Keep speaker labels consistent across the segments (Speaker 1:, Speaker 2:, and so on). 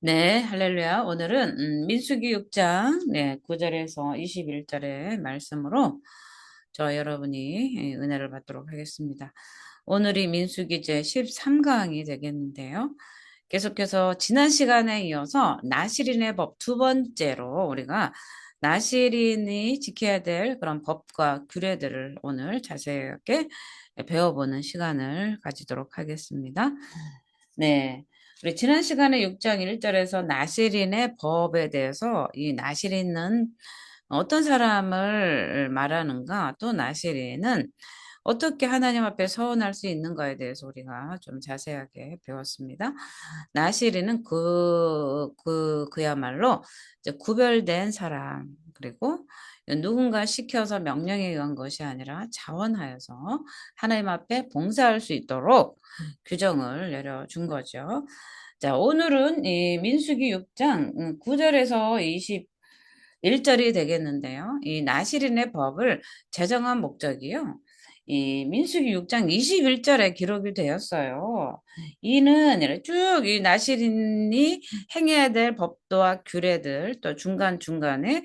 Speaker 1: 네, 할렐루야. 오늘은 민수기 6장 9절에서 21절의 말씀으로 저 여러분이 은혜를 받도록 하겠습니다. 오늘이 민수기 제 13강이 되겠는데요. 계속해서 지난 시간에 이어서 나실인의 법 두 번째로 우리가 나실인이 지켜야 될 그런 법과 규례들을 오늘 자세하게 배워보는 시간을 가지도록 하겠습니다. 네. 우리 지난 시간에 6장 1절에서 나실인의 법에 대해서 이 나실인은 어떤 사람을 말하는가, 또 나실인은 어떻게 하나님 앞에 서원할 수 있는가에 대해서 우리가 좀 자세하게 배웠습니다. 나실인은 그야말로 이제 구별된 사람, 그리고 누군가 시켜서 명령에 의한 것이 아니라 자원하여서 하나님 앞에 봉사할 수 있도록 규정을 내려준 거죠. 자, 오늘은 이 민수기 6장 9절에서 21절이 되겠는데요. 이 나실인의 법을 제정한 목적이요. 이 민수기 6장 21절에 기록이 되었어요. 이는 쭉 이 나실인이 행해야 될 법도와 규례들, 또 중간중간에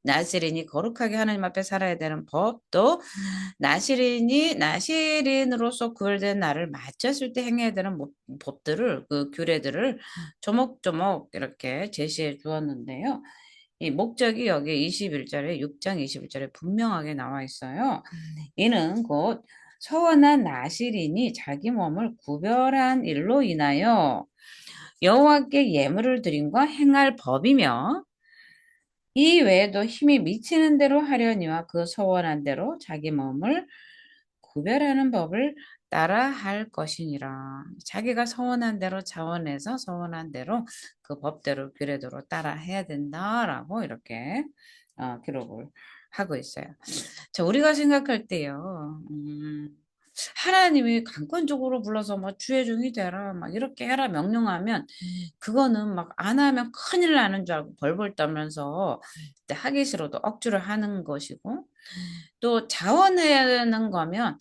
Speaker 1: 나실인이 거룩하게 하나님 앞에 살아야 되는 법도, 나실인으로서 구별된 날을 맞췄을 때 행해야 되는 법들을, 그 규례들을 조목조목 이렇게 제시해 주었는데요. 이 목적이 여기 21절에 6장 21절에 분명하게 나와 있어요. 이는 곧 서원한 나실인이 자기 몸을 구별한 일로 인하여 여호와께 예물을 드림과 행할 법이며, 이 외에도 힘이 미치는 대로 하려니와 그 서원한 대로 자기 몸을 구별하는 법을 따라 할 것이니라. 자기가 서원한 대로 자원해서 서원한 대로 그 법대로 규례대로 따라 해야 된다라고 이렇게 기록을 하고 있어요. 자, 우리가 생각할 때요, 하나님이 강권적으로 불러서 뭐 주의 종이 되라, 막 이렇게 해라 명령하면 그거는 막 안 하면 큰일 나는 줄 알고 벌벌 떨면서 하기 싫어도 억지로 하는 것이고, 또 자원하는 거면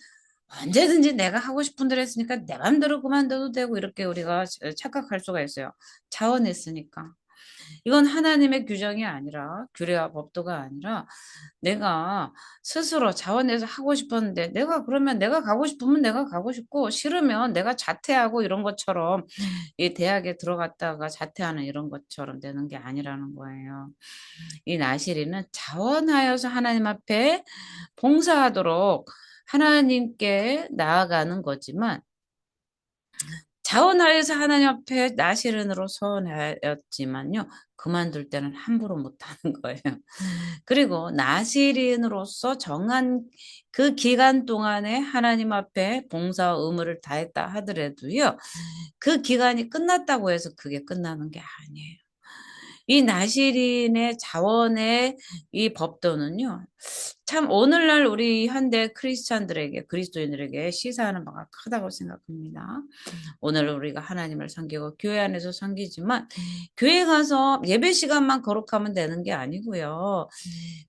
Speaker 1: 언제든지 내가 하고 싶은 대로 했으니까 내 맘대로 그만둬도 되고 이렇게 우리가 착각할 수가 있어요. 자원했으니까. 이건 하나님의 규정이 아니라, 규례와 법도가 아니라 내가 스스로 자원해서 하고 싶었는데, 내가 그러면 내가 가고 싶으면 내가 가고 싶고 싫으면 내가 자퇴하고 이런 것처럼 이 대학에 들어갔다가 자퇴하는 이런 것처럼 되는 게 아니라는 거예요. 이 나실이는 자원하여서 하나님 앞에 봉사하도록 하나님께 나아가는 거지만, 자원하여서 하나님 앞에 나실인으로 서원하였지만요, 그만둘 때는 함부로 못하는 거예요. 그리고 나실인으로서 정한 그 기간 동안에 하나님 앞에 봉사와 의무를 다했다 하더라도요, 그 기간이 끝났다고 해서 그게 끝나는 게 아니에요. 이 나실인의 자원의 이 법도는요, 참 오늘날 우리 현대 크리스찬들에게, 그리스도인들에게 시사하는 바가 크다고 생각합니다. 오늘 우리가 하나님을 섬기고 교회 안에서 섬기지만, 교회 가서 예배 시간만 거룩하면 되는 게 아니고요.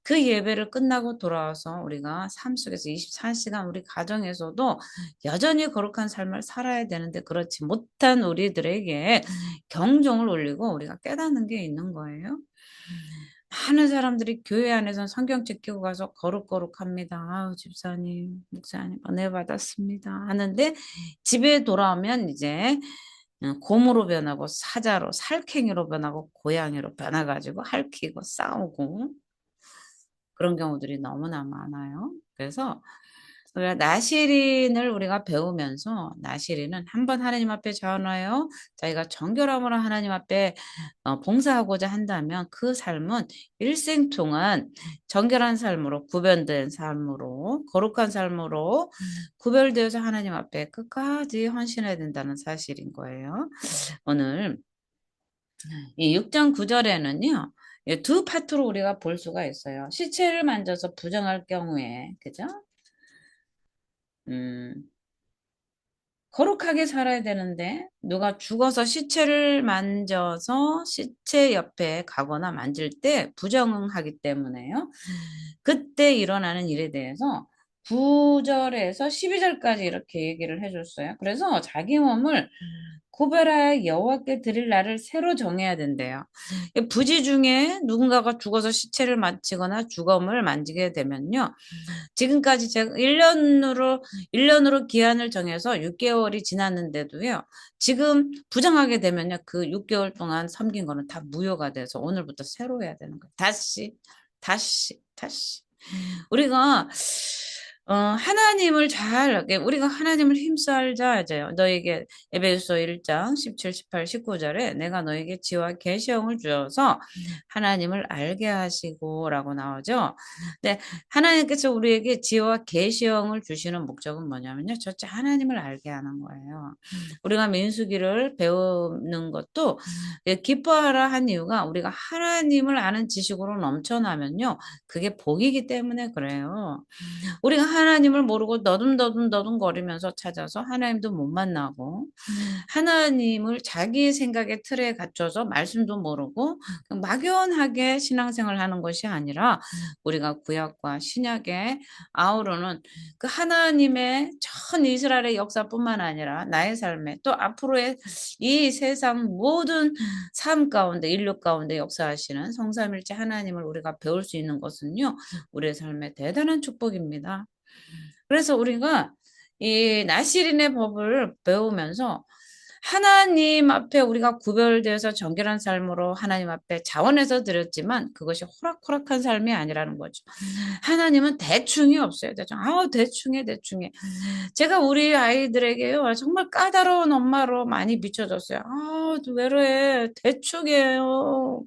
Speaker 1: 그 예배를 끝나고 돌아와서 우리가 삶 속에서 24시간 우리 가정에서도 여전히 거룩한 삶을 살아야 되는데, 그렇지 못한 우리들에게 경종을 울리고 우리가 깨닫는 게 있는 거예요. 많은 사람들이 교회 안에서 성경책 끼고 가서 거룩거룩합니다. 아우, 집사님, 목사님, 은혜 받았습니다 하는데, 집에 돌아오면 이제 곰으로 변하고 사자로, 살쾡이로 변하고 고양이로 변해가지고 핥히고 싸우고 그런 경우들이 너무나 많아요. 그래서 우리가 나실인을 우리가 배우면서, 나실인은 한번 하나님 앞에 자원하여 자기가 정결함으로 하나님 앞에 봉사하고자 한다면 그 삶은 일생 동안 정결한 삶으로, 구별된 삶으로, 거룩한 삶으로 구별되어서 하나님 앞에 끝까지 헌신해야 된다는 사실인 거예요. 오늘 이 6장 9절에는요, 두 파트로 우리가 볼 수가 있어요. 시체를 만져서 부정할 경우에, 그죠? 음, 거룩하게 살아야 되는데 누가 죽어서 시체를 만져서 시체 옆에 가거나 만질 때 부정하기 때문에요. 그때 일어나는 일에 대해서 9절에서 12절까지 이렇게 얘기를 해줬어요. 그래서 자기 몸을 구별하여 여호와께 드릴 날을 새로 정해야 된대요. 부지 중에 누군가가 죽어서 시체를 만지거나 주검을 만지게 되면요. 지금까지 제가 1년으로 기한을 정해서 6개월이 지났는데도요. 지금 부정하게 되면요. 그 6개월 동안 섬긴 거는 다 무효가 돼서 오늘부터 새로 해야 되는 거예요. 다시. 우리가 하나님을 우리가 하나님을 힘쓰자 하죠. 너에게 에베소 1장 17, 18, 19절에 내가 너에게 지와 계시형을 주어서 하나님을 알게 하시고라고 나오죠. 네, 하나님께서 우리에게 지와 계시형을 주시는 목적은 뭐냐면요. 첫째 하나님을 알게 하는 거예요. 우리가 민수기를 배우는 것도 기뻐하라 한 이유가 우리가 하나님을 아는 지식으로 넘쳐나면요. 그게 복이기 때문에 그래요. 우리가 하나님을 모르고 너듬너듬거리면서 찾아서 하나님도 못 만나고 하나님을 자기 생각의 틀에 갖춰서 말씀도 모르고 막연하게 신앙생활 하는 것이 아니라 우리가 구약과 신약에 아우르는 그 하나님의 전 이스라엘의 역사뿐만 아니라 나의 삶에 또 앞으로의 이 세상 모든 삶 가운데 인류 가운데 역사하시는 성삼일체 하나님을 우리가 배울 수 있는 것은요. 우리의 삶에 대단한 축복입니다. 그래서 우리가 이 나시린의 법을 배우면서 하나님 앞에 우리가 구별되어서 정결한 삶으로 하나님 앞에 자원해서 드렸지만 그것이 호락호락한 삶이 아니라는 거죠. 하나님은 대충이 없어요. 대충해. 제가 우리 아이들에게요, 정말 까다로운 엄마로 많이 비춰졌어요. 왜 그래? 대충이에요.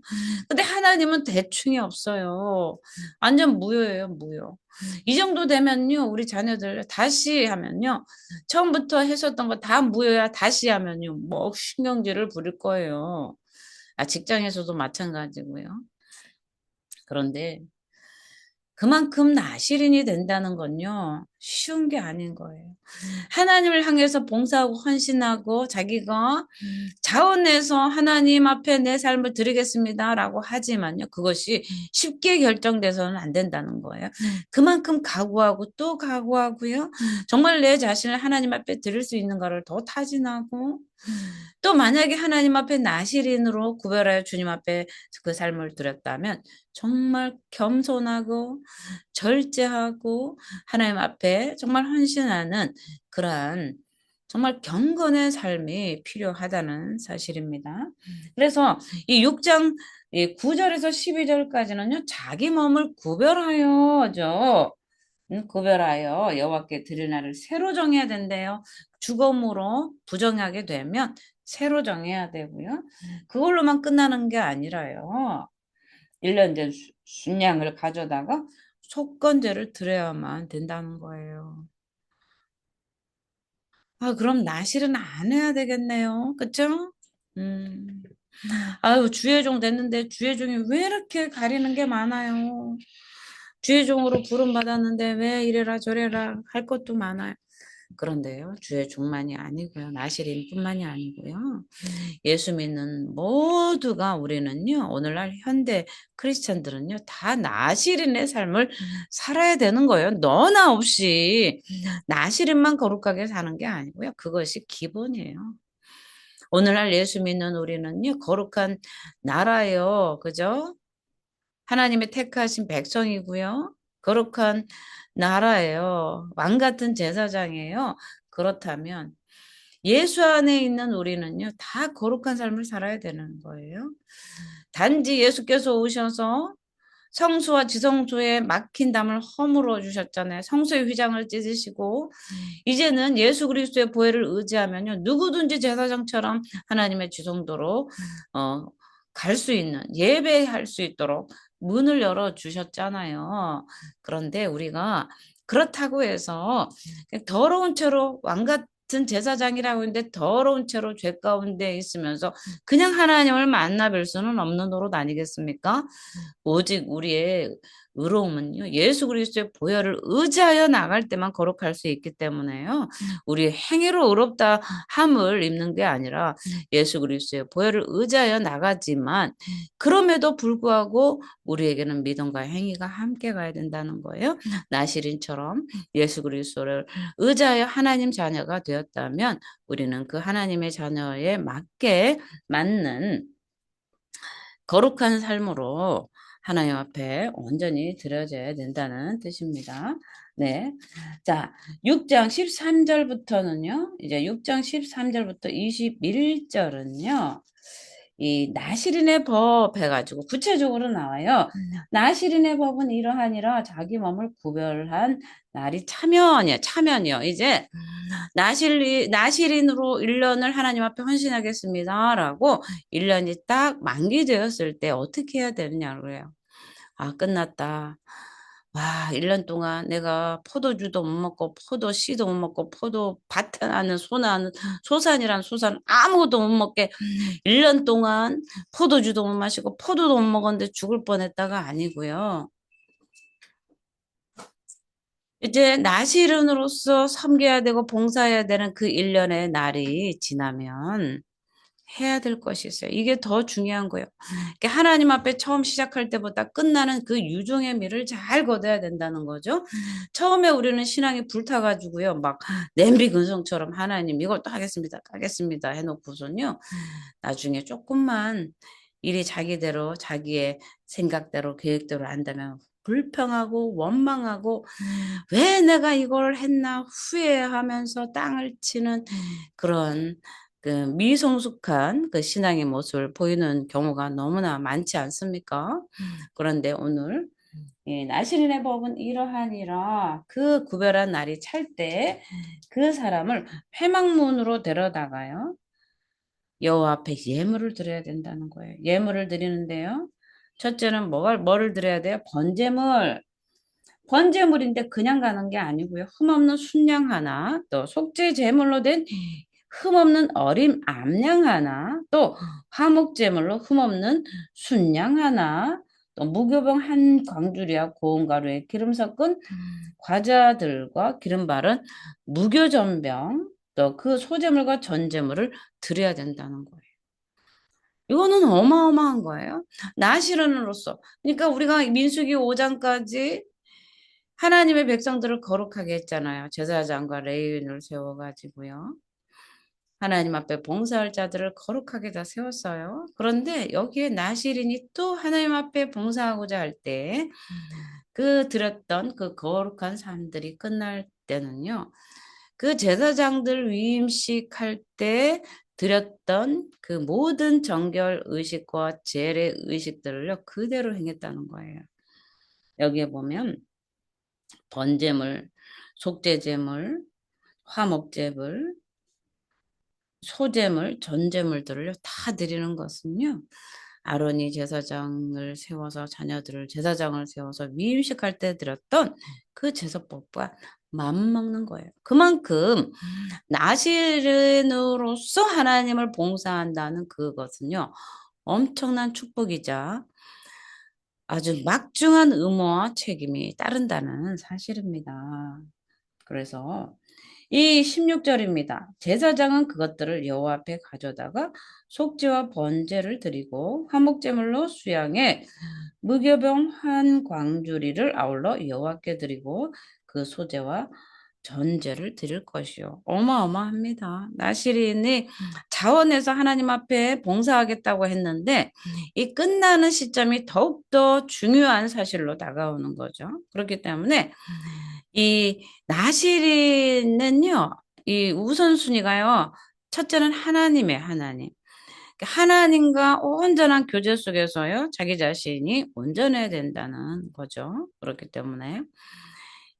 Speaker 1: 근데 하나님은 대충이 없어요. 완전 무효예요, 무효. 이 정도 되면요, 우리 자녀들 다시 하면요, 처음부터 했었던 거 다 무효야, 다시 하면요, 뭐, 신경질을 부릴 거예요. 직장에서도 마찬가지고요. 그런데 그만큼 나시린이 된다는 건요, 쉬운 게 아닌 거예요. 하나님을 향해서 봉사하고 헌신하고 자기가 자원해서 하나님 앞에 내 삶을 드리겠습니다라고 하지만요, 그것이 쉽게 결정돼서는 안 된다는 거예요. 그만큼 각오하고 또 각오하고요, 정말 내 자신을 하나님 앞에 드릴 수 있는 거를 더 타진하고 또 만약에 하나님 앞에 나시린으로 구별하여 주님 앞에 그 삶을 드렸다면 정말 겸손하고 절제하고 하나님 앞에 정말 헌신하는 그러한 정말 경건의 삶이 필요하다는 사실입니다. 그래서 이 6장 9절에서 12절까지는요. 자기 몸을 구별하여죠. 구별하여 여호와께 드릴 날을 새로 정해야 된대요. 죽음으로 부정하게 되면 새로 정해야 되고요. 그걸로만 끝나는 게 아니라요. 1년 된 순양을 가져다가 속건제를 드려야만 된다는 거예요. 그럼 나실은 안 해야 되겠네요. 그쵸? 아유, 주의종 됐는데 주의종이 왜 이렇게 가리는 게 많아요. 주의종으로 부름받았는데 왜 이래라 저래라 할 것도 많아요. 그런데요, 주의종만이 아니고요. 나시린뿐만이 아니고요. 예수 믿는 모두가 우리는요. 오늘날 현대 크리스찬들은요. 다 나시린의 삶을 살아야 되는 거예요. 너나 없이 나시린만 거룩하게 사는 게 아니고요. 그것이 기본이에요. 오늘날 예수 믿는 우리는요. 거룩한 나라요. 그죠? 하나님의 택하신 백성이고요. 거룩한 나라예요. 왕 같은 제사장이에요. 그렇다면 예수 안에 있는 우리는요, 다 거룩한 삶을 살아야 되는 거예요. 단지 예수께서 오셔서 성수와 지성소에 막힌 담을 허물어 주셨잖아요. 성소의 휘장을 찢으시고 이제는 예수 그리스도의 보혈을 의지하면요, 누구든지 제사장처럼 하나님의 지성도로 갈 수 있는 예배할 수 있도록 문을 열어 주셨잖아요. 그런데 우리가 그렇다고 해서 더러운 채로 왕 같은 제사장이라고 했는데 더러운 채로 죄 가운데 있으면서 그냥 하나님을 만나 뵐 수는 없는 노릇 아니겠습니까? 오직 우리의 의로움은요, 예수 그리스도의 보혈을 의지하여 나갈 때만 거룩할 수 있기 때문에요. 우리 행위로 의롭다 함을 입는 게 아니라 예수 그리스도의 보혈을 의지하여 나가지만 그럼에도 불구하고 우리에게는 믿음과 행위가 함께 가야 된다는 거예요. 나시린처럼 예수 그리스도를 의지하여 하나님 자녀가 되었다면 우리는 그 하나님의 자녀에 맞는 거룩한 삶으로 하나님 앞에 온전히 드려져야 된다는 뜻입니다. 네. 자, 6장 13절부터는요, 이제 6장 13절부터 21절은요, 이 나시린의 법 해가지고 구체적으로 나와요. 나시린의 법은 이러하니라 자기 몸을 구별한 날이 차면이요. 이제 나시린으로 1년을 하나님 앞에 헌신하겠습니다. 라고 1년이 딱 만기되었을 때 어떻게 해야 되느냐고요. 아, 끝났다. 와, 1년 동안 내가 포도주도 못 먹고 포도 씨도 못 먹고 포도 밭에 나는 소산이란 소산 아무것도 못 먹게 1년 동안 포도주도 못 마시고 포도도 못 먹었는데 죽을 뻔했다가 아니고요. 이제 나시른으로서 섬겨야 되고 봉사해야 되는 그 1년의 날이 지나면 해야 될 것이 있어요. 이게 더 중요한 거예요. 하나님 앞에 처음 시작할 때보다 끝나는 그 유종의 미를 잘 거둬야 된다는 거죠. 처음에 우리는 신앙이 불타가지고요. 막 냄비 근성처럼 하나님 이걸 또 하겠습니다 해놓고선요. 나중에 조금만 일이 자기대로 자기의 생각대로 계획대로 한다면 불평하고 원망하고 왜 내가 이걸 했나 후회하면서 땅을 치는 그런 그 미성숙한 그 신앙의 모습을 보이는 경우가 너무나 많지 않습니까? 그런데 오늘 나시린의 법은 이러하니라 그 구별한 날이 찰 때 그 사람을 회막문으로 데려다가요. 여호와 앞에 예물을 드려야 된다는 거예요. 예물을 드리는데요. 첫째는 뭐를 드려야 돼요? 번제물인데 그냥 가는 게 아니고요. 흠없는 순양 하나, 또 속죄 제물로 된 흠없는 어린 암양 하나, 또 화목제물로 흠없는 순양 하나, 또 무교병 한 광주리와 고운 가루에 기름 섞은 과자들과 기름 바른 무교전병, 또 그 소제물과 전제물을 드려야 된다는 거예요. 이거는 어마어마한 거예요. 나시른으로서. 그러니까 우리가 민수기 5장까지 하나님의 백성들을 거룩하게 했잖아요. 제사장과 레위인을 세워가지고요. 하나님 앞에 봉사할 자들을 거룩하게 다 세웠어요. 그런데 여기에 나시린이 또 하나님 앞에 봉사하고자 할 때 그 드렸던 그 거룩한 삶들이 끝날 때는요. 그 제사장들 위임식 할 때 드렸던 그 모든 정결 의식과 제례 의식들을요. 그대로 행했다는 거예요. 여기에 보면 번제물, 속죄제물, 화목제물, 소제물, 전제물들을요, 다 드리는 것은요, 아론이 제사장을 세워서 자녀들을 제사장을 세워서 위임식할 때 드렸던 그 제사법과 맞먹는 거예요. 그만큼 나시른으로서 하나님을 봉사한다는 그것은요, 엄청난 축복이자 아주 막중한 의무와 책임이 따른다는 사실입니다. 그래서 이 16절입니다. 제사장은 그것들을 여호와 앞에 가져다가 속죄와 번제를 드리고 화목제물로 수양해 무교병 한 광주리를 아울러 여호와께 드리고 그 소제와 전제를 드릴 것이요. 어마어마합니다. 나시린이 자원해서 하나님 앞에 봉사하겠다고 했는데 이 끝나는 시점이 더욱더 중요한 사실로 다가오는 거죠. 그렇기 때문에 이 나시린은요, 이 우선순위가요, 첫째는 하나님. 하나님과 온전한 교제 속에서요, 자기 자신이 온전해야 된다는 거죠. 그렇기 때문에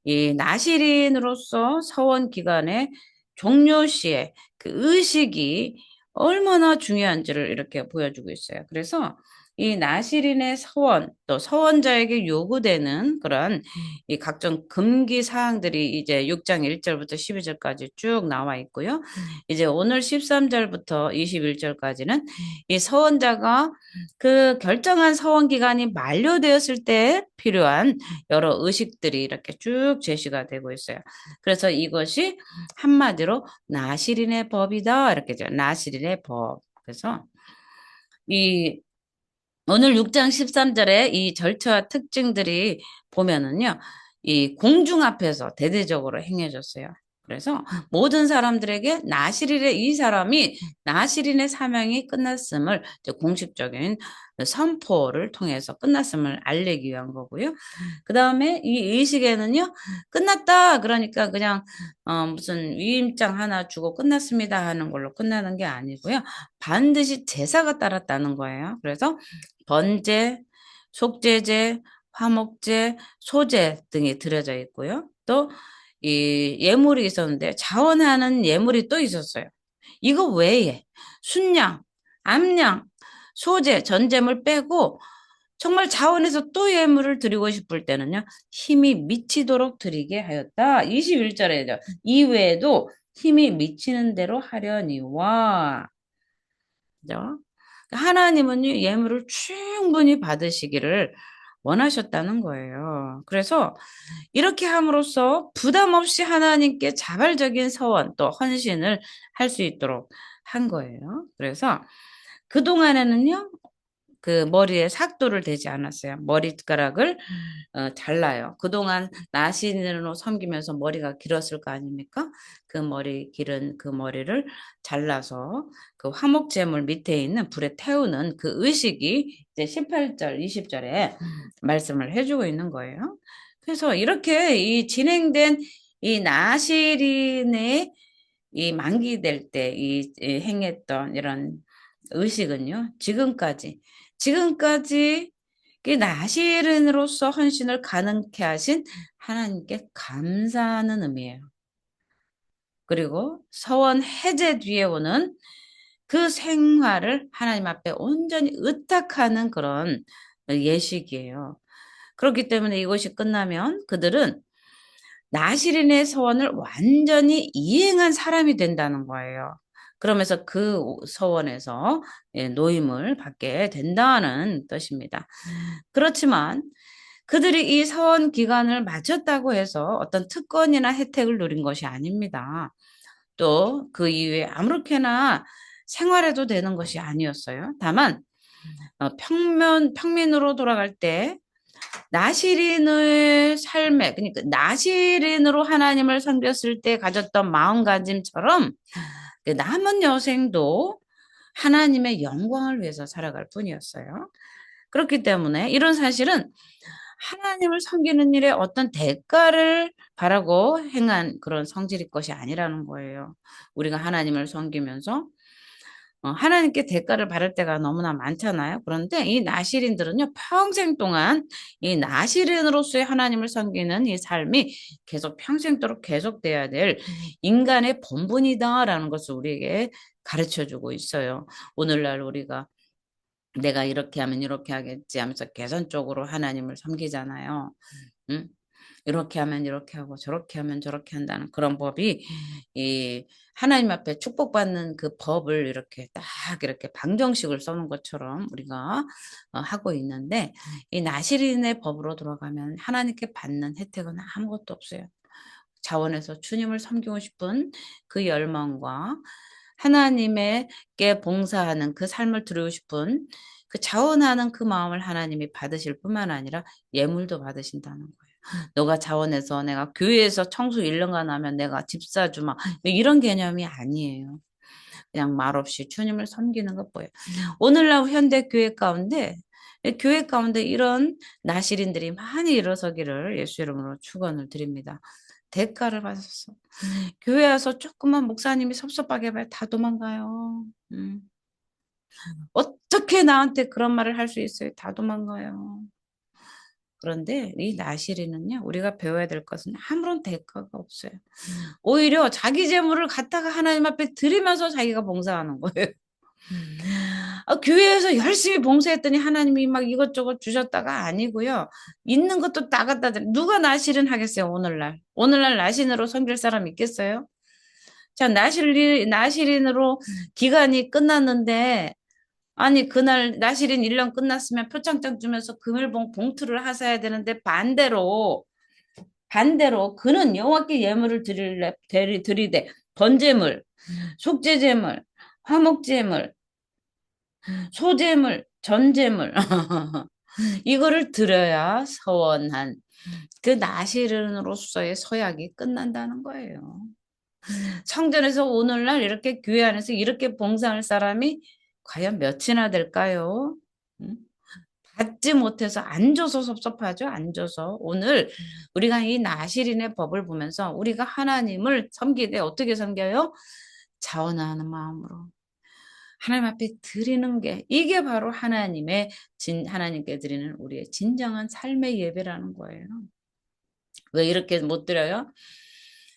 Speaker 1: 이 나시린으로서 서원 기간의 종료 시에 그 의식이 얼마나 중요한지를 이렇게 보여주고 있어요. 그래서 이 나시린의 서원, 또 서원자에게 요구되는 그런 이 각종 금기 사항들이 이제 6장 1절부터 12절까지 쭉 나와 있고요. 이제 오늘 13절부터 21절까지는 이 서원자가 그 결정한 서원 기간이 만료되었을 때 필요한 여러 의식들이 이렇게 쭉 제시가 되고 있어요. 그래서 이것이 한마디로 나시린의 법이다. 이렇게죠. 나시린의 법. 그래서 이 오늘 6장 13절에 이 절차와 특징들이 보면은요, 이 공중 앞에서 대대적으로 행해졌어요. 그래서 모든 사람들에게 나시린의 이 사람이 나시린의 사명이 끝났음을 공식적인 선포를 통해서 끝났음을 알리기 위한 거고요. 그 다음에 이 의식에는요, 끝났다. 그러니까 그냥 무슨 위임장 하나 주고 끝났습니다 하는 걸로 끝나는 게 아니고요. 반드시 제사가 따랐다는 거예요. 그래서 번제, 속제제, 화목제, 소제 등이 들여져 있고요. 또 이 예물이 있었는데 자원하는 예물이 또 있었어요. 이거 외에 순양, 암양, 소제, 전제물 빼고 정말 자원해서 또 예물을 드리고 싶을 때는요. 힘이 미치도록 드리게 하였다. 21절에죠. 이외에도 힘이 미치는 대로 하려니와. 그죠? 하나님은요, 예물을 충분히 받으시기를 원하셨다는 거예요. 그래서 이렇게 함으로써 부담 없이 하나님께 자발적인 서원 또 헌신을 할 수 있도록 한 거예요. 그래서 그동안에는요, 그 머리에 삭도를 대지 않았어요. 머리카락을 잘라요. 그동안 나시린으로 섬기면서 머리가 길었을 거 아닙니까? 그 머리 기른 그 머리를 잘라서 그 화목제물 밑에 있는 불에 태우는 그 의식이 이제 18절, 20절에 말씀을 해주고 있는 거예요. 그래서 이렇게 이 진행된 이 나시린의 이 만기될 때 이 행했던 이런 의식은요, 지금까지 그 나시린으로서 헌신을 가능케 하신 하나님께 감사하는 의미예요. 그리고 서원 해제 뒤에 오는 그 생활을 하나님 앞에 온전히 의탁하는 그런 예식이에요. 그렇기 때문에 이것이 끝나면 그들은 나시린의 서원을 완전히 이행한 사람이 된다는 거예요. 그러면서 그 서원에서 노임을 받게 된다는 뜻입니다. 그렇지만 그들이 이 서원 기간을 마쳤다고 해서 어떤 특권이나 혜택을 누린 것이 아닙니다. 또 그 이후에 아무렇게나 생활해도 되는 것이 아니었어요. 다만 평민으로 돌아갈 때 나시린의 삶에, 그러니까 나시린으로 하나님을 섬겼을 때 가졌던 마음가짐처럼 그 남은 여생도 하나님의 영광을 위해서 살아갈 뿐이었어요. 그렇기 때문에 이런 사실은 하나님을 섬기는 일에 어떤 대가를 바라고 행한 그런 성질의 것이 아니라는 거예요. 우리가 하나님을 섬기면서 하나님께 대가를 바랄 때가 너무나 많잖아요. 그런데 이 나시린들은요, 평생 동안 이 나시린으로서의 하나님을 섬기는 이 삶이 계속 평생도록 계속돼야 될 인간의 본분이다라는 것을 우리에게 가르쳐 주고 있어요. 오늘날 우리가 내가 이렇게 하면 이렇게 하겠지 하면서 개선적으로 하나님을 섬기잖아요. 응? 이렇게 하면 이렇게 하고 저렇게 하면 저렇게 한다는 그런 법이 이 하나님 앞에 축복받는 그 법을 이렇게 딱 이렇게 방정식을 써놓은 것처럼 우리가 하고 있는데 이 나시린의 법으로 돌아가면 하나님께 받는 혜택은 아무것도 없어요. 자원에서 주님을 섬기고 싶은 그 열망과 하나님께 봉사하는 그 삶을 드리고 싶은 그 자원하는 그 마음을 하나님이 받으실 뿐만 아니라 예물도 받으신다는 거예요. 너가 자원해서 내가 교회에서 청소 1년간 하면 내가 집 사주마 이런 개념이 아니에요. 그냥 말없이 주님을 섬기는 것뿐이에요. 오늘날 현대 교회 가운데 이런 나시린들이 많이 일어서기를 예수 이름으로 축원을 드립니다. 대가를 받았어. 교회 와서 조금만 목사님이 섭섭하게 하면 다 도망가요. 어떻게 나한테 그런 말을 할 수 있어요? 다 도망가요. 그런데 이 나시린은요, 우리가 배워야 될 것은 아무런 대가가 없어요. 오히려 자기 재물을 갖다가 하나님 앞에 드리면서 자기가 봉사하는 거예요. 교회에서 열심히 봉사했더니 하나님이 막 이것저것 주셨다가 아니고요. 있는 것도 다 갖다 드려. 누가 나실은 하겠어요, 오늘날. 오늘날 나신으로 섬길 사람 있겠어요? 자, 나실인으로 기간이 끝났는데, 아니, 그날 나실인 1년 끝났으면 표창장 주면서 금일봉 봉투를 하셔야 되는데, 반대로, 그는 여호와께 예물을 드리되, 번제물, 속죄제물, 화목제물, 소제물, 전제물, 이거를 드려야 서원한 그 나시른으로서의 서약이 끝난다는 거예요. 성전에서 오늘날 이렇게 교회 안에서 이렇게 봉사할 사람이 과연 몇이나 될까요? 응? 받지 못해서 안 줘서 섭섭하죠. 안 줘서. 오늘 우리가 이 나시린의 법을 보면서 우리가 하나님을 섬기되 어떻게 섬겨요? 자원하는 마음으로. 하나님 앞에 드리는 게 이게 바로 하나님께 드리는 우리의 진정한 삶의 예배라는 거예요. 왜 이렇게 못 드려요?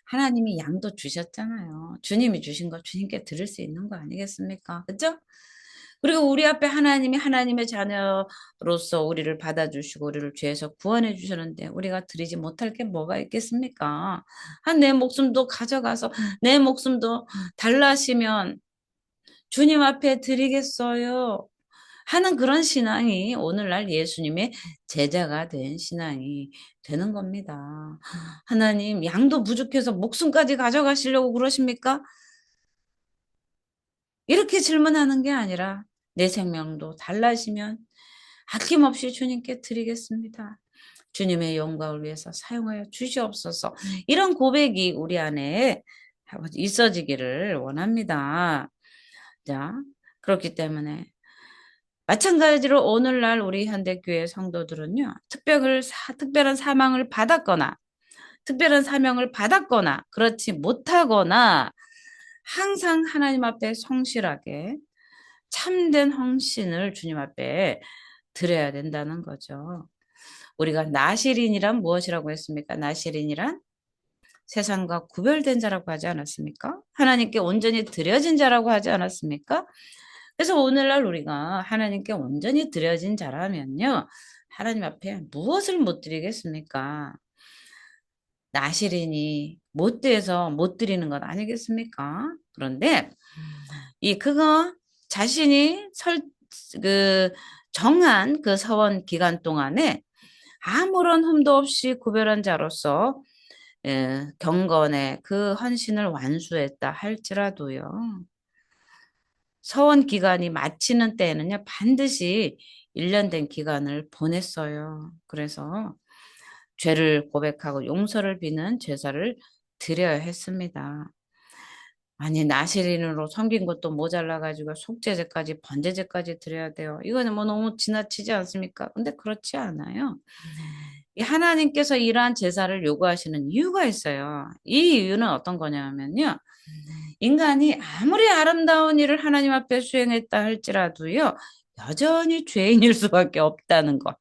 Speaker 1: 하나님이 양도 주셨잖아요. 주님이 주신 거 주님께 드릴 수 있는 거 아니겠습니까? 그죠? 그리고 우리 앞에 하나님이 하나님의 자녀로서 우리를 받아주시고 우리를 죄에서 구원해 주셨는데 우리가 드리지 못할 게 뭐가 있겠습니까? 내 목숨도 가져가서 내 목숨도 달라시면 주님 앞에 드리겠어요 하는 그런 신앙이 오늘날 예수님의 제자가 된 신앙이 되는 겁니다. 하나님 양도 부족해서 목숨까지 가져가시려고 그러십니까? 이렇게 질문하는 게 아니라 내 생명도 달라지면 아낌없이 주님께 드리겠습니다. 주님의 영광을 위해서 사용하여 주시옵소서. 이런 고백이 우리 안에 있어지기를 원합니다. 자, 그렇기 때문에 마찬가지로 오늘날 우리 현대교회 성도들은요. 특별한 사명을 받았거나 특별한 사명을 받았거나 그렇지 못하거나 항상 하나님 앞에 성실하게 참된 헌신을 주님 앞에 드려야 된다는 거죠. 우리가 나실인이란 무엇이라고 했습니까? 나실인이란 세상과 구별된 자라고 하지 않았습니까? 하나님께 온전히 드려진 자라고 하지 않았습니까? 그래서 오늘날 우리가 하나님께 온전히 드려진 자라면요. 하나님 앞에 무엇을 못 드리겠습니까? 나실인이 못 돼서 못 드리는 것 아니겠습니까? 그런데 그거 자신이 정한 그 서원 기간 동안에 아무런 흠도 없이 구별한 자로서 경건의 그 헌신을 완수했다 할지라도요. 서원 기간이 마치는 때에는요. 반드시 1년 된 기간을 보냈어요. 그래서 죄를 고백하고 용서를 비는 제사를 드려야 했습니다. 아니 나실인으로 섬긴 것도 모자라가지고 속죄제까지 번제제까지 드려야 돼요. 이거는 뭐 너무 지나치지 않습니까? 근데 그렇지 않아요. 이 하나님께서 이러한 제사를 요구하시는 이유가 있어요. 이 이유는 어떤 거냐면요. 인간이 아무리 아름다운 일을 하나님 앞에 수행했다 할지라도요. 여전히 죄인일 수밖에 없다는 것.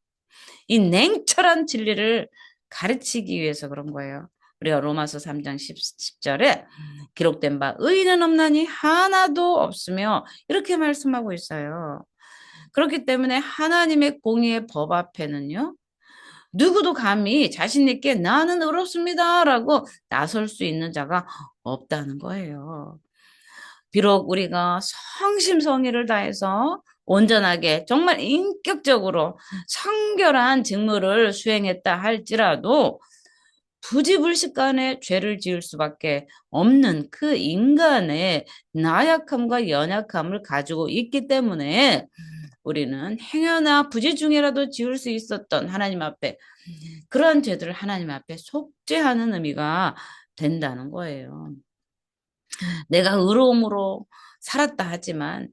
Speaker 1: 이 냉철한 진리를 가르치기 위해서 그런 거예요. 우리가 로마서 3장 10절에 기록된 바 의인은 없나니 하나도 없으며 이렇게 말씀하고 있어요. 그렇기 때문에 하나님의 공의의 법 앞에는요. 누구도 감히 자신 있게 나는 의롭습니다 라고 나설 수 있는 자가 없다는 거예요. 비록 우리가 성심성의를 다해서 온전하게 정말 인격적으로 성결한 직무를 수행했다 할지라도 부지불식간에 죄를 지을 수밖에 없는 그 인간의 나약함과 연약함을 가지고 있기 때문에 우리는 행여나 부지 중에라도 지을 수 있었던 하나님 앞에 그러한 죄들을 하나님 앞에 속죄하는 의미가 된다는 거예요. 내가 의로움으로 살았다 하지만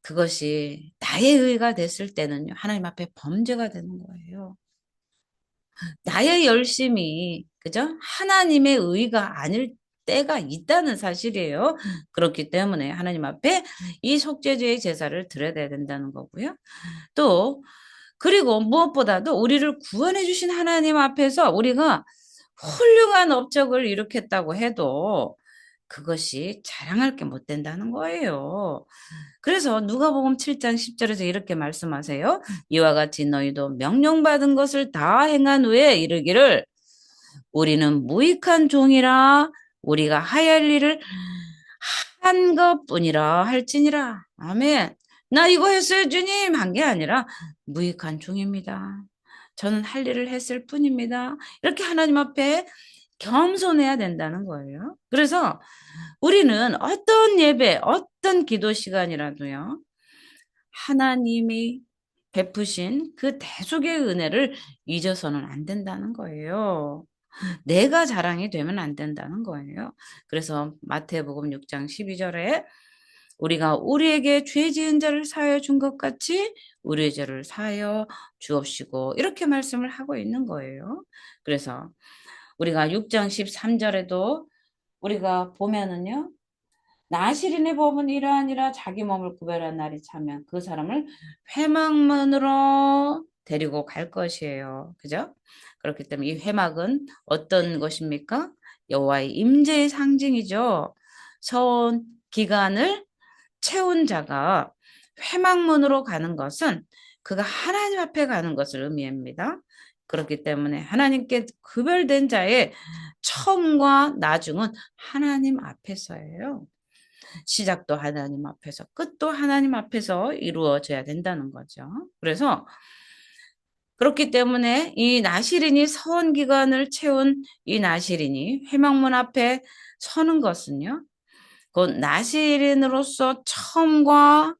Speaker 1: 그것이 나의 의가 됐을 때는요. 하나님 앞에 범죄가 되는 거예요. 나의 열심이 그죠? 하나님의 의가 아닐 때가 있다는 사실이에요. 그렇기 때문에 하나님 앞에 이 속죄제의 제사를 드려야 된다는 거고요. 또 그리고 무엇보다도 우리를 구원해 주신 하나님 앞에서 우리가 훌륭한 업적을 일으켰다고 해도 그것이 자랑할 게 못 된다는 거예요. 그래서 누가복음 7장 10절에서 이렇게 말씀하세요. 이와 같이 너희도 명령받은 것을 다 행한 후에 이르기를 우리는 무익한 종이라 우리가 하야할 일을 한 것뿐이라 할지니라. 아멘. 나 이거 했어요, 주님. 한 게 아니라 무익한 종입니다. 저는 할 일을 했을 뿐입니다. 이렇게 하나님 앞에 겸손해야 된다는 거예요. 그래서 우리는 어떤 예배, 어떤 기도 시간이라도요, 하나님이 베푸신 그 대속의 은혜를 잊어서는 안 된다는 거예요. 내가 자랑이 되면 안 된다는 거예요. 그래서 마태복음 6장 12절에 우리가 우리에게 죄 지은 자를 사하여 준 것 같이 우리의 죄를 사하여 주옵시고 이렇게 말씀을 하고 있는 거예요. 그래서 우리가 6장 13절에도 우리가 보면은요. 나실인의 법은 이러하니라 자기 몸을 구별한 날이 차면 그 사람을 회막문으로 데리고 갈 것이에요. 그죠? 그렇기 때문에 이 회막은 어떤 것입니까? 여호와의 임재의 상징이죠. 서원 기간을 채운 자가 회막문으로 가는 것은 그가 하나님 앞에 가는 것을 의미합니다. 그렇기 때문에 하나님께 구별된 자의 처음과 나중은 하나님 앞에서예요. 시작도 하나님 앞에서, 끝도 하나님 앞에서 이루어져야 된다는 거죠. 그래서 그렇기 때문에 이 나실인이 서원 기간을 채운 이 나실인이 회막문 앞에 서는 것은요. 곧 나실인으로서 처음과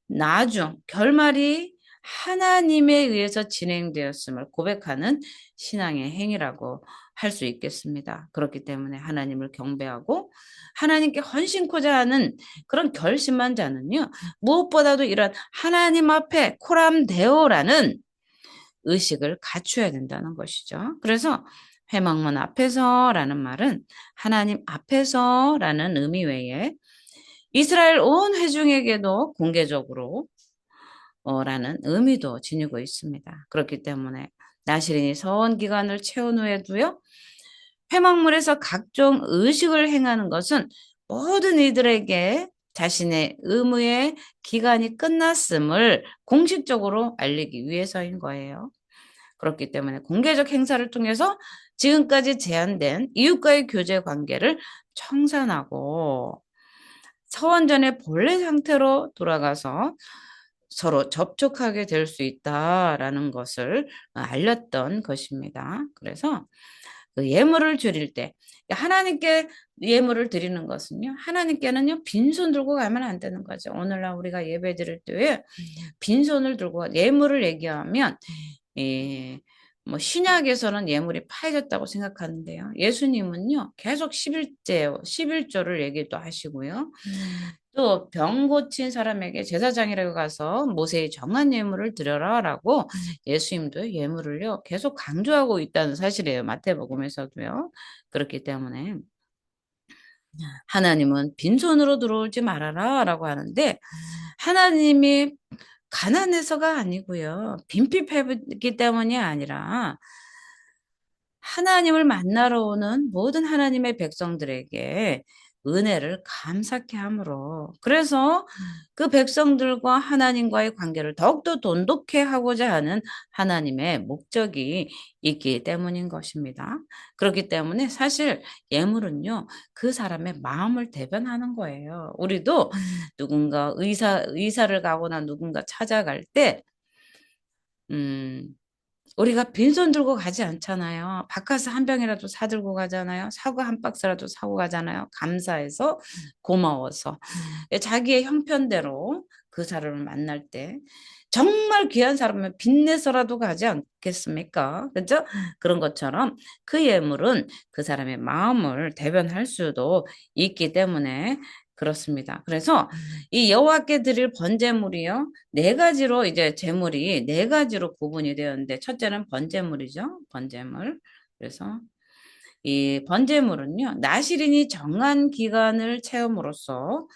Speaker 1: 나중, 결말이 하나님에 의해서 진행되었음을 고백하는 신앙의 행위라고 할 수 있겠습니다. 그렇기 때문에 하나님을 경배하고 하나님께 헌신코자 하는 그런 결심한 자는요. 무엇보다도 이런 하나님 앞에 코람데오라는 의식을 갖춰야 된다는 것이죠. 그래서 회막문 앞에서라는 말은 하나님 앞에서라는 의미 외에 이스라엘 온 회중에게도 공개적으로 라는 의미도 지니고 있습니다. 그렇기 때문에 나실인이 서원 기간을 채운 후에도요. 회막물에서 각종 의식을 행하는 것은 모든 이들에게 자신의 의무의 기간이 끝났음을 공식적으로 알리기 위해서인 거예요. 그렇기 때문에 공개적 행사를 통해서 지금까지 제한된 이웃과의 교제 관계를 청산하고 서원전의 본래 상태로 돌아가서 서로 접촉하게 될 수 있다라는 것을 알렸던 것입니다. 그래서 그 예물을 드릴 때 하나님께 예물을 드리는 것은요. 하나님께는요. 빈손 들고 가면 안 되는 거죠. 오늘날 우리가 예배 드릴 때에 빈손을 들고 예물을 얘기하면 뭐 신약에서는 예물이 파해졌다고 생각하는데요. 예수님은요. 계속 11조를 얘기도 하시고요. 또 병 고친 사람에게 제사장이라고 가서 모세의 정한 예물을 드려라라고 예수님도 예물을요. 계속 강조하고 있다는 사실이에요. 마태복음에서도요. 그렇기 때문에 하나님은 빈손으로 들어오지 말아라라고 하는데 하나님이 가난해서가 아니고요. 빈핍했기 때문이 아니라 하나님을 만나러 오는 모든 하나님의 백성들에게 은혜를 감사케 함으로 그래서 그 백성들과 하나님과의 관계를 더욱더 돈독해 하고자 하는 하나님의 목적이 있기 때문인 것입니다. 그렇기 때문에 사실 예물은요, 그 사람의 마음을 대변하는 거예요. 우리도 누군가 의사를 가거나 누군가 찾아갈 때, 우리가 빈손 들고 가지 않잖아요. 바카스 한 병이라도 사들고 가잖아요. 사과 한 박스라도 사고 가잖아요. 감사해서, 고마워서. 자기의 형편대로 그 사람을 만날 때 정말 귀한 사람은 빚내서라도 가지 않겠습니까? 그죠? 그런 것처럼 그 예물은 그 사람의 마음을 대변할 수도 있기 때문에 그렇습니다. 그래서 이 여호와께 드릴 번제물이요. 네 가지로 이제 제물이 네 가지로 구분이 되었는데 첫째는 번제물이죠. 번제물. 그래서 이 번제물은요. 나실인이 정한 기간을 채움으로써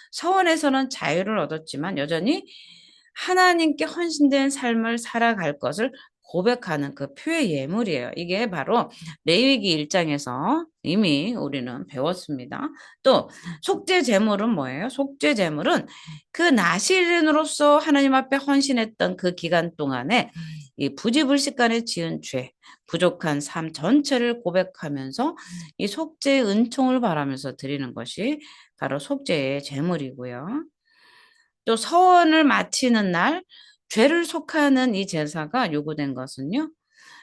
Speaker 1: 서원에서는 자유를 얻었지만 여전히 하나님께 헌신된 삶을 살아갈 것을 고백하는 그 표의 예물이에요. 이게 바로 레위기 1장에서 이미 우리는 배웠습니다. 또 속죄 제물은 뭐예요? 속죄 제물은 그 나실인으로서 하나님 앞에 헌신했던 그 기간 동안에 이 부지불식간에 지은 죄, 부족한 삶 전체를 고백하면서 이 속죄의 은총을 바라면서 드리는 것이 바로 속죄의 제물이고요. 또 서원을 마치는 날 죄를 속하는 이 제사가 요구된 것은요.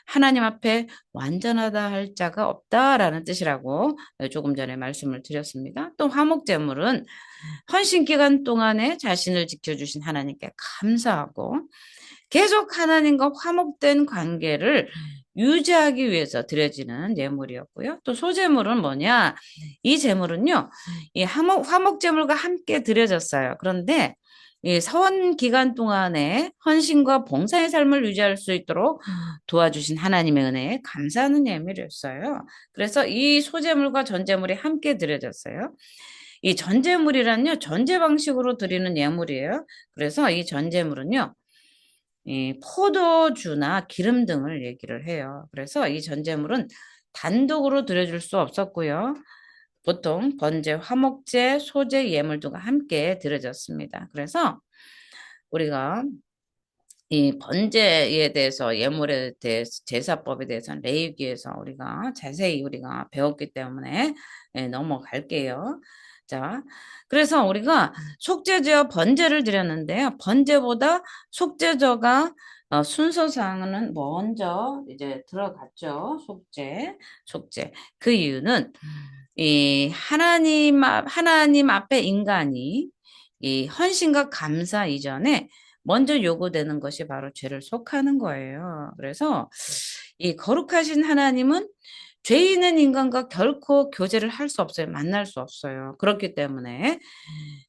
Speaker 1: 하나님 앞에 완전하다 할 자가 없다라는 뜻이라고 조금 전에 말씀을 드렸습니다. 또 화목제물은 헌신 기간 동안에 자신을 지켜주신 하나님께 감사하고 계속 하나님과 화목된 관계를 유지하기 위해서 드려지는 예물이었고요. 또 소제물은 뭐냐? 이 제물은요, 이 화목제물과 함께 드려졌어요. 그런데 이 서원 기간 동안에 헌신과 봉사의 삶을 유지할 수 있도록 도와주신 하나님의 은혜에 감사하는 예물이었어요. 그래서 이 소제물과 전제물이 함께 드려졌어요. 이 전제물이란요, 전제 방식으로 드리는 예물이에요. 그래서 이 전제물은요, 이 포도주나 기름 등을 얘기를 해요. 그래서 이 전제물은 단독으로 드려줄 수 없었고요. 보통 번제, 화목제, 소제, 예물 등과 함께 드려졌습니다. 그래서 우리가 이 번제에 대해서 예물에 대해서 제사법에 대해서는 레위기에서 우리가 자세히 우리가 배웠기 때문에 넘어갈게요. 자, 그래서 우리가 속죄제와 번제를 드렸는데요. 번제보다 속죄제가 순서상은 먼저 이제 들어갔죠. 속죄. 그 이유는 이 하나님 앞에 인간이 이 헌신과 감사 이전에 먼저 요구되는 것이 바로 죄를 속하는 거예요. 그래서 이 거룩하신 하나님은 죄 있는 인간과 결코 교제를 할 수 없어요. 만날 수 없어요. 그렇기 때문에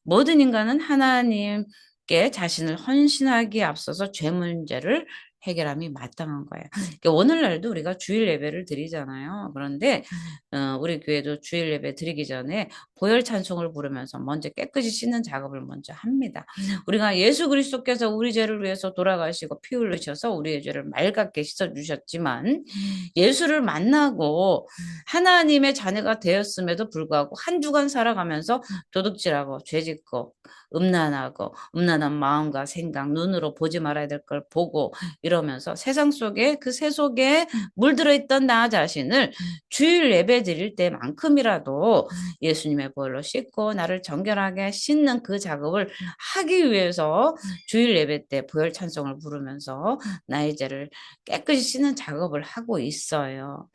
Speaker 1: 모든 인간은 하나님께 자신을 헌신하기에 앞서서 죄 문제를 해결함이 마땅한 거예요. 그러니까 오늘날도 우리가 주일 예배를 드리잖아요. 그런데 우리 교회도 주일 예배 드리기 전에 보혈 찬송을 부르면서 먼저 깨끗이 씻는 작업을 먼저 합니다. 우리가 예수 그리스도께서 우리 죄를 위해서 돌아가시고 피 흘리셔서 우리의 죄를 맑게 씻어주셨지만 예수를 만나고 하나님의 자녀가 되었음에도 불구하고 한 주간 살아가면서 도둑질하고 죄짓고 음란한 마음과 생각, 눈으로 보지 말아야 될 걸 보고 이러면서 세상 속에 그 새 속에 물들어 있던 나 자신을 주일 예배 드릴 때만큼이라도 예수님의 보혈로 씻고 나를 정결하게 씻는 그 작업을 하기 위해서 주일 예배 때 보혈 찬송을 부르면서 나의 죄를 깨끗이 씻는 작업을 하고 있어요.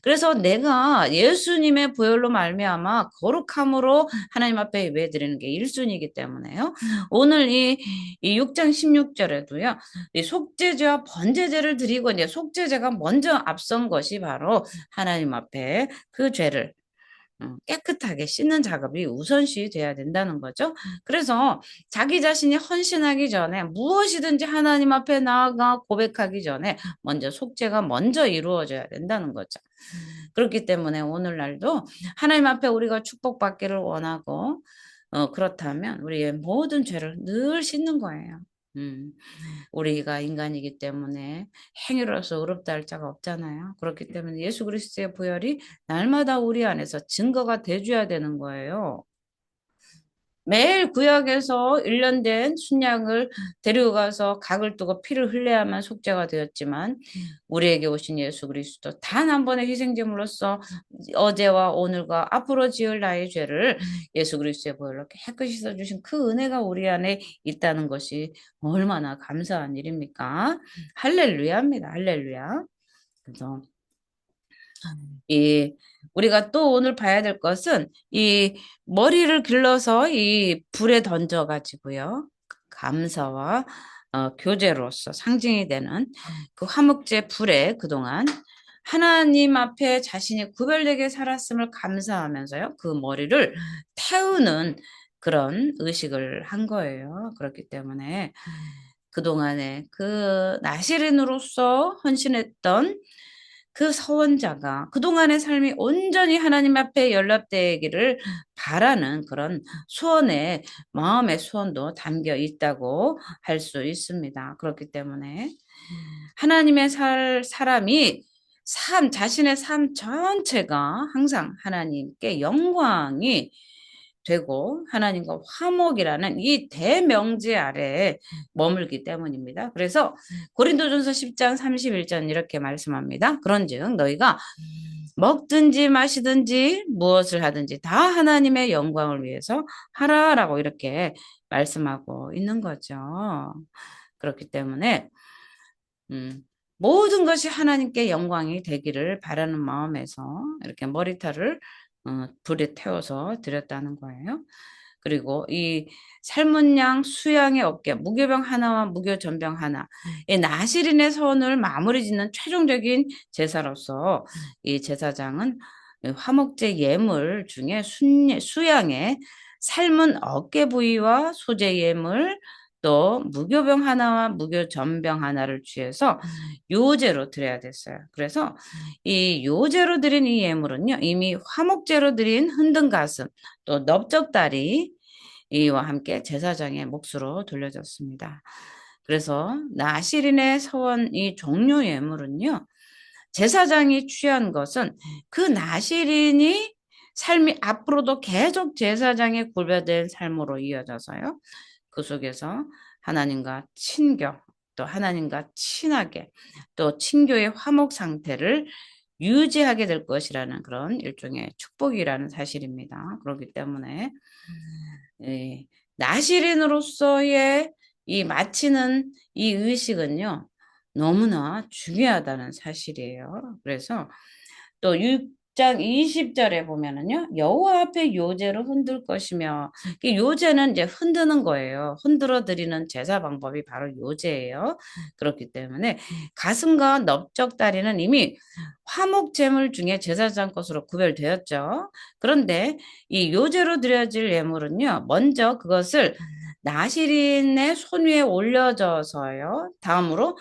Speaker 1: 그래서 내가 예수님의 보혈로 말미암아 거룩함으로 하나님 앞에 예배드리는 게 1순위이기 때문에요. 오늘 이 6장 16절에도요. 이 속죄제와 번제제를 드리고 이제 속죄제가 먼저 앞선 것이 바로 하나님 앞에 그 죄를 깨끗하게 씻는 작업이 우선시 돼야 된다는 거죠. 그래서 자기 자신이 헌신하기 전에 무엇이든지 하나님 앞에 나아가 고백하기 전에 먼저 속죄가 먼저 이루어져야 된다는 거죠. 그렇기 때문에 오늘날도 하나님 앞에 우리가 축복받기를 원하고 그렇다면 우리의 모든 죄를 늘 씻는 거예요. 우리가 인간이기 때문에 행위로서 의롭다 할 자가 없잖아요. 그렇기 때문에 예수 그리스도의 보혈이 날마다 우리 안에서 증거가 돼줘야 되는 거예요. 매일 구약에서 1년 된 순양을 데리고 가서 각을 두고 피를 흘려야만 속죄가 되었지만 우리에게 오신 예수 그리스도 단 한 번의 희생제물로서 어제와 오늘과 앞으로 지을 나의 죄를 예수 그리스도의 보혈로 깨끗이 씻어주신 그 은혜가 우리 안에 있다는 것이 얼마나 감사한 일입니까? 할렐루야입니다. 할렐루야. 그래서 이 우리가 또 오늘 봐야 될 것은 이 머리를 길러서 이 불에 던져 가지고요. 감사와 교제로서 상징이 되는 그 화목제 불에 그동안 하나님 앞에 자신이 구별되게 살았음을 감사하면서요. 그 머리를 태우는 그런 의식을 한 거예요. 그렇기 때문에 그동안에 그 나시린으로서 헌신했던 그 서원자가 그동안의 삶이 온전히 하나님 앞에 연락되기를 바라는 그런 소원의 마음의 소원도 담겨 있다고 할 수 있습니다. 그렇기 때문에 하나님의 사람이 자신의 삶 전체가 항상 하나님께 영광이 되고 하나님과 화목이라는 이 대명제 아래에 머물기 때문입니다. 그래서 고린도전서 10장 31절 이렇게 말씀합니다. 그런즉 너희가 먹든지 마시든지 무엇을 하든지 다 하나님의 영광을 위해서 하라라고 이렇게 말씀하고 있는 거죠. 그렇기 때문에 음, 모든 것이 하나님께 영광이 되기를 바라는 마음에서 이렇게 머리털을 불에 태워서 드렸다는 거예요. 그리고 이 삶은 양 수양의 어깨 무교병 하나와 무교전병 하나 이 나실인의 선을 마무리 짓는 최종적인 제사로서 이 제사장은 화목제 예물 중에 수양의 삶은 어깨 부위와 소재 예물 또 무교병 하나와 무교전병 하나를 취해서 요제로 드려야 됐어요. 그래서 이 요제로 드린 이 예물은요, 이미 화목제로 드린 흔든 가슴, 또 넓적다리 이와 함께 제사장의 몫으로 돌려졌습니다. 그래서 나실인의 서원 이 종료 예물은요, 제사장이 취한 것은 그 나실인이 삶이 앞으로도 계속 제사장의 구별된 삶으로 이어져서요. 그 속에서 하나님과 친교, 또 하나님과 친하게, 또 친교의 화목 상태를 유지하게 될 것이라는 그런 일종의 축복이라는 사실입니다. 그렇기 때문에 예, 나시린으로서의 이 마치는 이 의식은요, 너무나 중요하다는 사실이에요. 그래서 또 6장 20절에 보면은요, 여호와 앞에 요제로 흔들 것이며, 이 요제는 이제 흔드는 거예요. 흔들어 드리는 제사 방법이 바로 요제예요. 그렇기 때문에 가슴과 넓적 다리는 이미 화목 제물 중에 제사장 것으로 구별되었죠. 그런데 이 요제로 드려질 예물은요, 먼저 그것을 나시린의 손 위에 올려져서요. 다음으로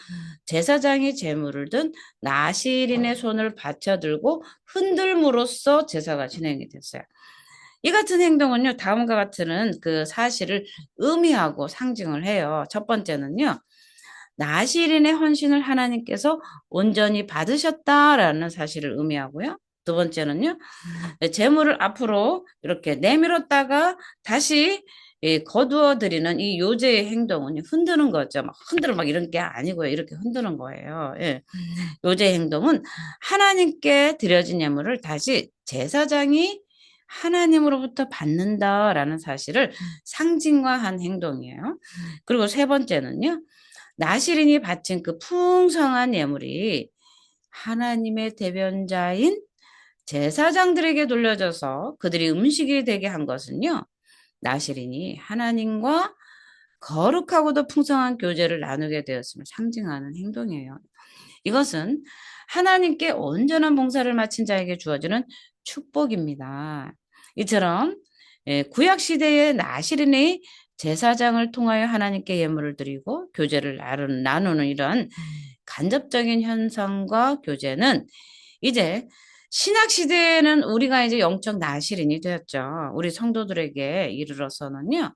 Speaker 1: 제사장이 제물을 든 나시린의 손을 받쳐들고 흔들므로써 제사가 진행이 됐어요. 이 같은 행동은요, 다음과 같은 그 사실을 의미하고 상징을 해요. 첫 번째는요, 나시린의 헌신을 하나님께서 온전히 받으셨다라는 사실을 의미하고요. 두 번째는요, 재물을 앞으로 이렇게 내밀었다가 다시 거두어 드리는 이 요제의 행동은 흔드는 거죠. 막 흔들어 막 이런 게 아니고요. 이렇게 흔드는 거예요. 예. 요제 행동은 하나님께 드려진 예물을 다시 제사장이 하나님으로부터 받는다라는 사실을 상징화한 행동이에요. 그리고 세 번째는요. 나시린이 바친 그 풍성한 예물이 하나님의 대변자인 제사장들에게 돌려져서 그들이 음식이 되게 한 것은요. 나시린이 하나님과 거룩하고도 풍성한 교제를 나누게 되었음을 상징하는 행동이에요. 이것은 하나님께 온전한 봉사를 마친 자에게 주어지는 축복입니다. 이처럼 구약 시대의 나시린이 제사장을 통하여 하나님께 예물을 드리고 교제를 나누는 이런 간접적인 현상과 교제는 이제 신약 시대에는 우리가 이제 영적 나시린이 되었죠. 우리 성도들에게 이르러서는요.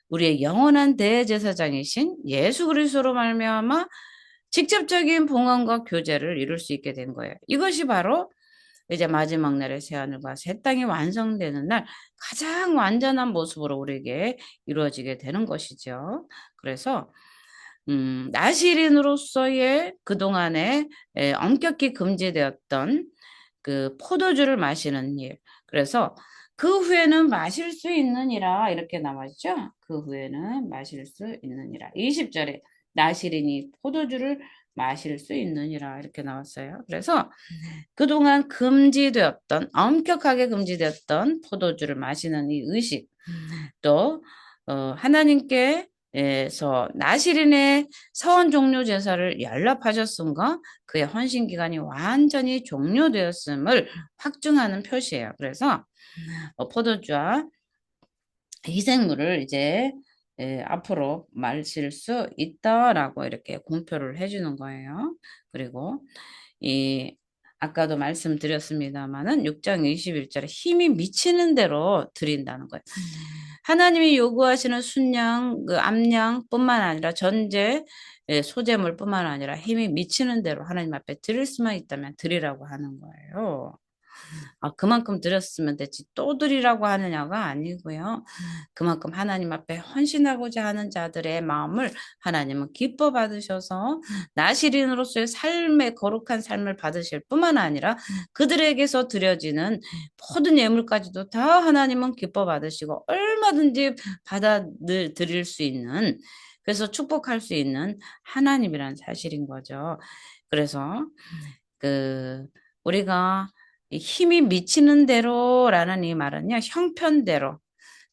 Speaker 1: 우리의 영원한 대제사장이신 예수 그리스도로 말미암아 직접적인 봉헌과 교제를 이룰 수 있게 된 거예요. 이것이 바로 이제 마지막 날의 새하늘과 새 땅이 완성되는 날 가장 완전한 모습으로 우리에게 이루어지게 되는 것이죠. 그래서 나시린으로서의 그동안에 엄격히 금지되었던 그 포도주를 마시는 일. 그래서 그 후에는 마실 수 있느니라 이렇게 나왔죠. 그 후에는 마실 수 있느니라. 20절에 나시린이 포도주를 마실 수 있느니라 이렇게 나왔어요. 그래서 그동안 금지되었던 엄격하게 금지되었던 포도주를 마시는 이 의식 또 하나님께서 나시린의 서원 종료 제사를 연락하셨음과 그의 헌신 기간이 완전히 종료되었음을 확증하는 표시예요. 그래서 포도주와 희생물을 이제 앞으로 마실 수 있다라고 이렇게 공표를 해주는 거예요. 그리고 이 아까도 말씀드렸습니다마는 6장 21절에 힘이 미치는 대로 드린다는 거예요. 하나님이 요구하시는 순양, 그 암양뿐만 아니라 전제, 소재물뿐만 아니라 힘이 미치는 대로 하나님 앞에 드릴 수만 있다면 드리라고 하는 거예요. 그만큼 드렸으면 됐지 또 드리라고 하느냐가 아니고요. 그만큼 하나님 앞에 헌신하고자 하는 자들의 마음을 하나님은 기뻐 받으셔서 나시린으로서의 삶의 거룩한 삶을 받으실 뿐만 아니라 그들에게서 드려지는 모든 예물까지도 다 하나님은 기뻐 받으시고 얼마든지 받아들일 수 있는, 그래서 축복할 수 있는 하나님이라는 사실인 거죠. 그래서 그 우리가 이 힘이 미치는 대로라는 이 말은요, 형편대로,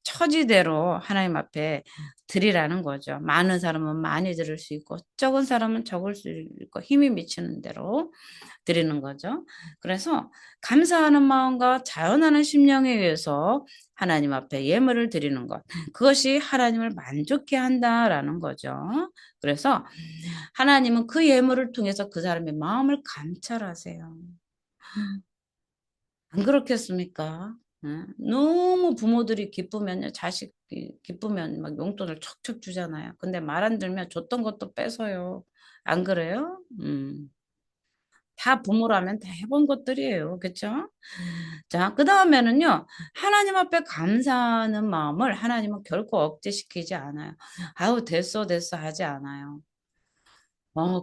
Speaker 1: 처지대로 하나님 앞에 드리라는 거죠. 많은 사람은 많이 드릴 수 있고, 적은 사람은 적을 수 있고, 힘이 미치는 대로 드리는 거죠. 그래서 감사하는 마음과 자원하는 심령에 의해서 하나님 앞에 예물을 드리는 것, 그것이 하나님을 만족해 한다라는 거죠. 그래서 하나님은 그 예물을 통해서 그 사람의 마음을 감찰하세요. 안 그렇겠습니까? 너무 부모들이 기쁘면요, 자식이 기쁘면 막 용돈을 척척 주잖아요. 근데 말 안 들면 줬던 것도 뺏어요. 안 그래요? 다 부모라면 다 해본 것들이에요. 그쵸? 자, 그 다음에는요, 하나님 앞에 감사하는 마음을 하나님은 결코 억제시키지 않아요. 아우, 됐어, 됐어 하지 않아요.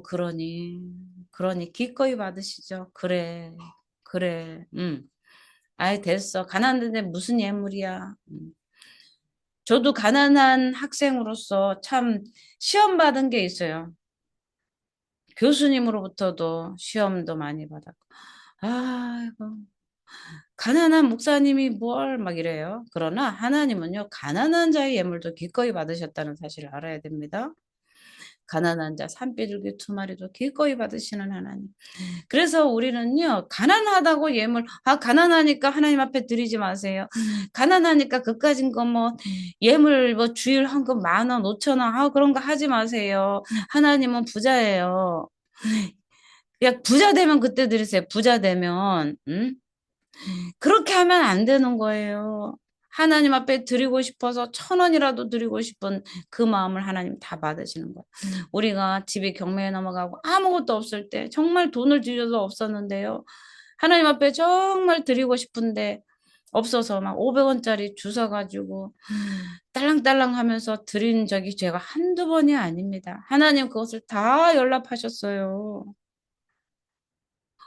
Speaker 1: 그러니 기꺼이 받으시죠. 그래, 그래, 아이, 됐어. 가난한데 무슨 예물이야. 저도 가난한 학생으로서 참 시험 받은 게 있어요. 교수님으로부터도 시험도 많이 받았고. 아이고, 가난한 목사님이 뭘 막 이래요. 그러나 하나님은요, 가난한 자의 예물도 기꺼이 받으셨다는 사실을 알아야 됩니다. 가난한 자, 산비둘기 두 마리도 기꺼이 받으시는 하나님. 그래서 우리는요, 가난하다고 예물, 가난하니까 하나님 앞에 드리지 마세요. 가난하니까 그까진 거 뭐, 예물 뭐 주일 헌금 10,000원, 5,000원, 그런 거 하지 마세요. 하나님은 부자예요. 야, 부자 되면 그때 드리세요. 부자 되면, 응? 그렇게 하면 안 되는 거예요. 하나님 앞에 드리고 싶어서 1,000원이라도 드리고 싶은 그 마음을 하나님 다 받으시는 거예요. 우리가 집이 경매에 넘어가고 아무것도 없을 때 정말 돈을 들여도 없었는데요. 하나님 앞에 정말 드리고 싶은데 없어서 막 500원짜리 주워가지고 딸랑딸랑 하면서 드린 적이 제가 한두 번이 아닙니다. 하나님 그것을 다 연락하셨어요.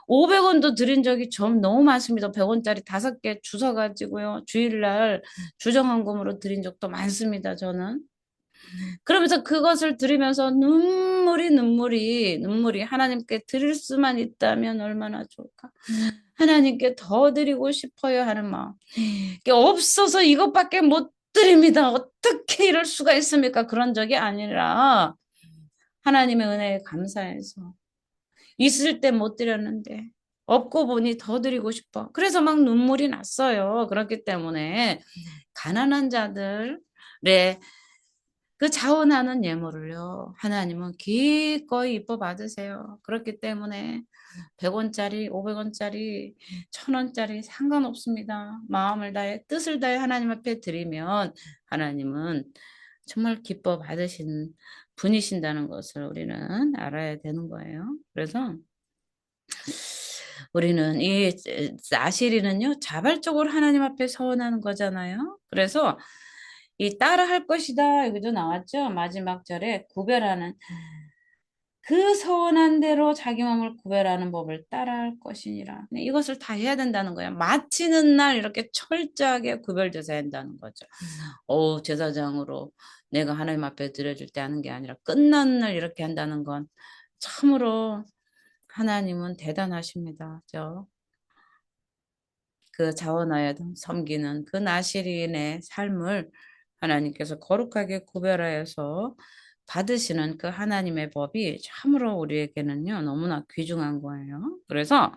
Speaker 1: 500원도 드린 적이 좀 너무 많습니다. 100원짜리 5개 주워가지고요. 주일날 주정헌금으로 드린 적도 많습니다. 저는. 그러면서 그것을 들으면서 눈물이 하나님께 드릴 수만 있다면 얼마나 좋을까. 하나님께 더 드리고 싶어요 하는 마음. 이게 없어서 이것밖에 못 드립니다. 어떻게 이럴 수가 있습니까? 그런 적이 아니라 하나님의 은혜에 감사해서 있을 때 못 드렸는데 없고 보니 더 드리고 싶어. 그래서 막 눈물이 났어요. 그렇기 때문에 가난한 자들의 그 자원하는 예물을요, 하나님은 기꺼이 이뻐 받으세요. 그렇기 때문에 100원짜리, 500원짜리, 1,000원짜리 상관없습니다. 마음을 다해, 뜻을 다해 하나님 앞에 드리면 하나님은 정말 기뻐 받으신 분이신다는 것을 우리는 알아야 되는 거예요. 그래서 우리는 이 나시리는요, 자발적으로 하나님 앞에 서원하는 거잖아요. 그래서 이 따라 할 것이다. 여기도 나왔죠. 마지막 절에 구별하는, 그 서원한 대로 자기 몸을 구별하는 법을 따라할 것이니라. 이것을 다 해야 된다는 거예요. 마치는 날 이렇게 철저하게 구별돼서 한다는 거죠. 제사장으로 내가 하나님 앞에 드려줄 때 하는 게 아니라 끝나는 날 이렇게 한다는 건 참으로 하나님은 대단하십니다. 그 자원하여 섬기는 그 나시린의 삶을 하나님께서 거룩하게 구별하여서 받으시는 그 하나님의 법이 참으로 우리에게는요, 너무나 귀중한 거예요. 그래서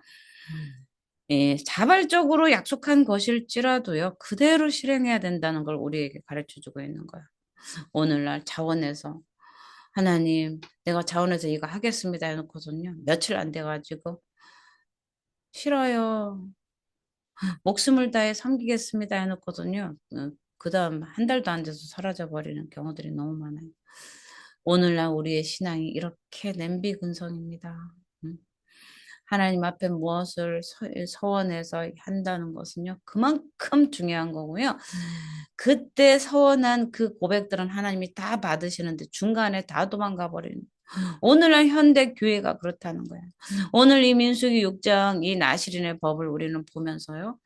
Speaker 1: 자발적으로 약속한 것일지라도요, 그대로 실행해야 된다는 걸 우리에게 가르쳐 주고 있는 거예요. 오늘날 자원해서 하나님, 내가 자원해서 이거 하겠습니다 해놓고서는요, 며칠 안 돼가지고 싫어요. 목숨을 다해 섬기겠습니다 해 놓고선요. 그다음 한 달도 안 돼서 사라져 버리는 경우들이 너무 많아요. 오늘날 우리의 신앙이 이렇게 냄비근성입니다. 음. 하나님 앞에 무엇을 서원해서 한다는 것은요. 그만큼 중요한 거고요. 그때 서원한 그 고백들은 하나님이 다 받으시는데 중간에 다 도망가 버리는 오늘날 현대 교회가 그렇다는 거예요. 오늘 이 민수기 6장 이 나실인의 법을 우리는 보면서요.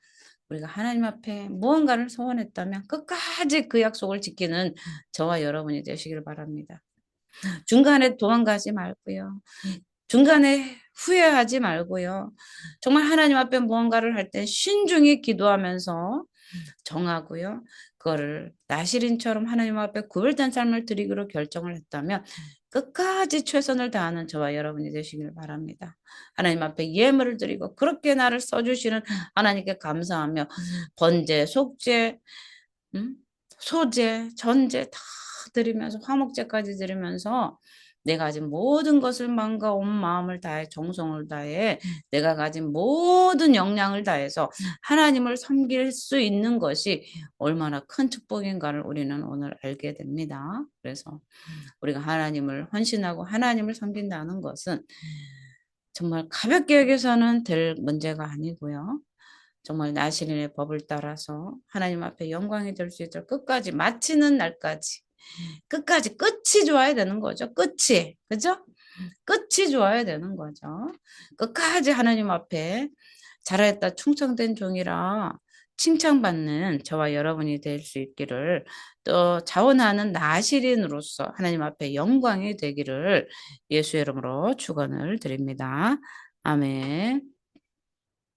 Speaker 1: 우리가 하나님 앞에 무언가를 소원했다면 끝까지 그 약속을 지키는 저와 여러분이 되시기를 바랍니다. 중간에 도망가지 말고요. 중간에 후회하지 말고요. 정말 하나님 앞에 무언가를 할 때 신중히 기도하면서 정하고요. 그거를 나실인처럼 하나님 앞에 구별된 삶을 드리기로 결정을 했다면 끝까지 최선을 다하는 저와 여러분이 되시기를 바랍니다. 하나님 앞에 예물을 드리고 그렇게 나를 써주시는 하나님께 감사하며 번제, 속죄, 음? 소제, 전제 다 드리면서 화목제까지 드리면서 내가 가진 모든 것을 마음과 온 마음을 다해 정성을 다해 내가 가진 모든 역량을 다해서 하나님을 섬길 수 있는 것이 얼마나 큰 축복인가를 우리는 오늘 알게 됩니다. 그래서 우리가 하나님을 헌신하고 하나님을 섬긴다는 것은 정말 가볍게 여겨서는 될 문제가 아니고요. 정말 나시린의 법을 따라서 하나님 앞에 영광이 될 수 있도록 끝까지 마치는 날까지 끝까지 끝이 좋아야 되는 거죠. 끝이. 그죠? 끝이 좋아야 되는 거죠. 끝까지 하나님 앞에 잘했다 충성된 종이라 칭찬받는 저와 여러분이 될 수 있기를 또 자원하는 나시린으로서 하나님 앞에 영광이 되기를 예수의 이름으로 축원을 드립니다. 아멘.